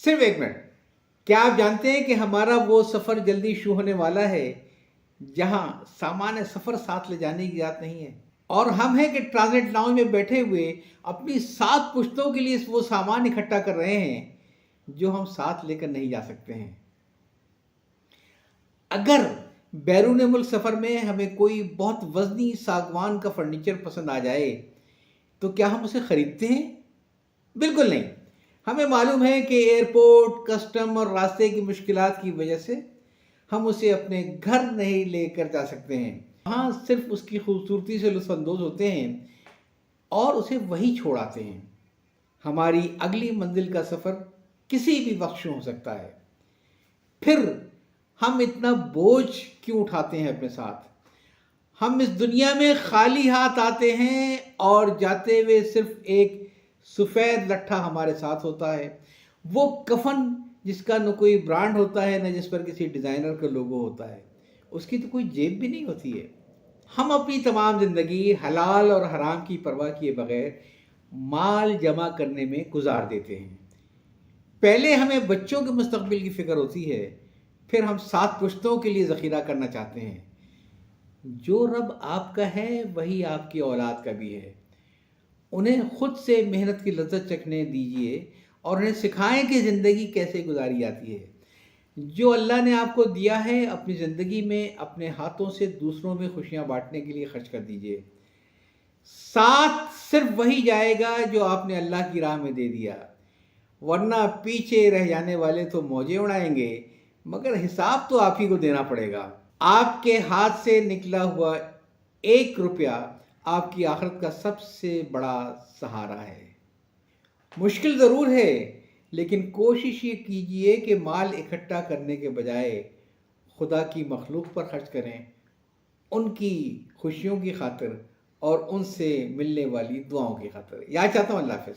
صرف ایک منٹ. کیا آپ جانتے ہیں کہ ہمارا وہ سفر جلدی شروع ہونے والا ہے جہاں سامان سفر ساتھ لے جانے کی ضرورت نہیں ہے، اور ہم ہیں کہ ٹرانزٹ لاؤنج میں بیٹھے ہوئے اپنی 7 پشتوں کے لیے وہ سامان اکٹھا کر رہے ہیں جو ہم ساتھ لے کر نہیں جا سکتے ہیں. اگر بیرون ملک سفر میں ہمیں کوئی بہت وزنی ساگوان کا فرنیچر پسند آ جائے تو کیا ہم اسے خریدتے ہیں؟ بالکل نہیں. ہمیں معلوم ہے کہ ایئرپورٹ، کسٹم اور راستے کی مشکلات کی وجہ سے ہم اسے اپنے گھر نہیں لے کر جا سکتے ہیں. ہاں، صرف اس کی خوبصورتی سے لطف اندوز ہوتے ہیں اور اسے وہیں چھوڑ آتے ہیں. ہماری اگلی منزل کا سفر کسی بھی وقت شروع ہو سکتا ہے. پھر ہم اتنا بوجھ کیوں اٹھاتے ہیں اپنے ساتھ؟ ہم اس دنیا میں خالی ہاتھ آتے ہیں اور جاتے ہوئے صرف ایک سفید لٹھا ہمارے ساتھ ہوتا ہے، وہ کفن جس کا نہ کوئی برانڈ ہوتا ہے نہ جس پر کسی ڈیزائنر کا لوگو ہوتا ہے. اس کی تو کوئی جیب بھی نہیں ہوتی ہے. ہم اپنی تمام زندگی حلال اور حرام کی پرواہ کیے بغیر مال جمع کرنے میں گزار دیتے ہیں. پہلے ہمیں بچوں کے مستقبل کی فکر ہوتی ہے، پھر ہم 7 پشتوں کے لیے ذخیرہ کرنا چاہتے ہیں. جو رب آپ کا ہے وہی آپ کی اولاد کا بھی ہے. انہیں خود سے محنت کی لذت چکھنے دیجیے اور انہیں سکھائیں کہ زندگی کیسے گزاری جاتی ہے. جو اللہ نے آپ کو دیا ہے اپنی زندگی میں اپنے ہاتھوں سے دوسروں میں خوشیاں بانٹنے کے لیے خرچ کر دیجیے. ساتھ صرف وہی جائے گا جو آپ نے اللہ کی راہ میں دے دیا، ورنہ پیچھے رہ جانے والے تو موجیں اڑائیں گے، مگر حساب تو آپ ہی کو دینا پڑے گا. آپ کے ہاتھ سے نکلا ہوا 1 روپیہ آپ کی آخرت کا سب سے بڑا سہارا ہے. مشکل ضرور ہے، لیکن کوشش یہ کیجئے کہ مال اکٹھا کرنے کے بجائے خدا کی مخلوق پر خرچ کریں، ان کی خوشیوں کی خاطر اور ان سے ملنے والی دعاؤں کی خاطر. یاد چاہتا ہوں. اللہ حافظ.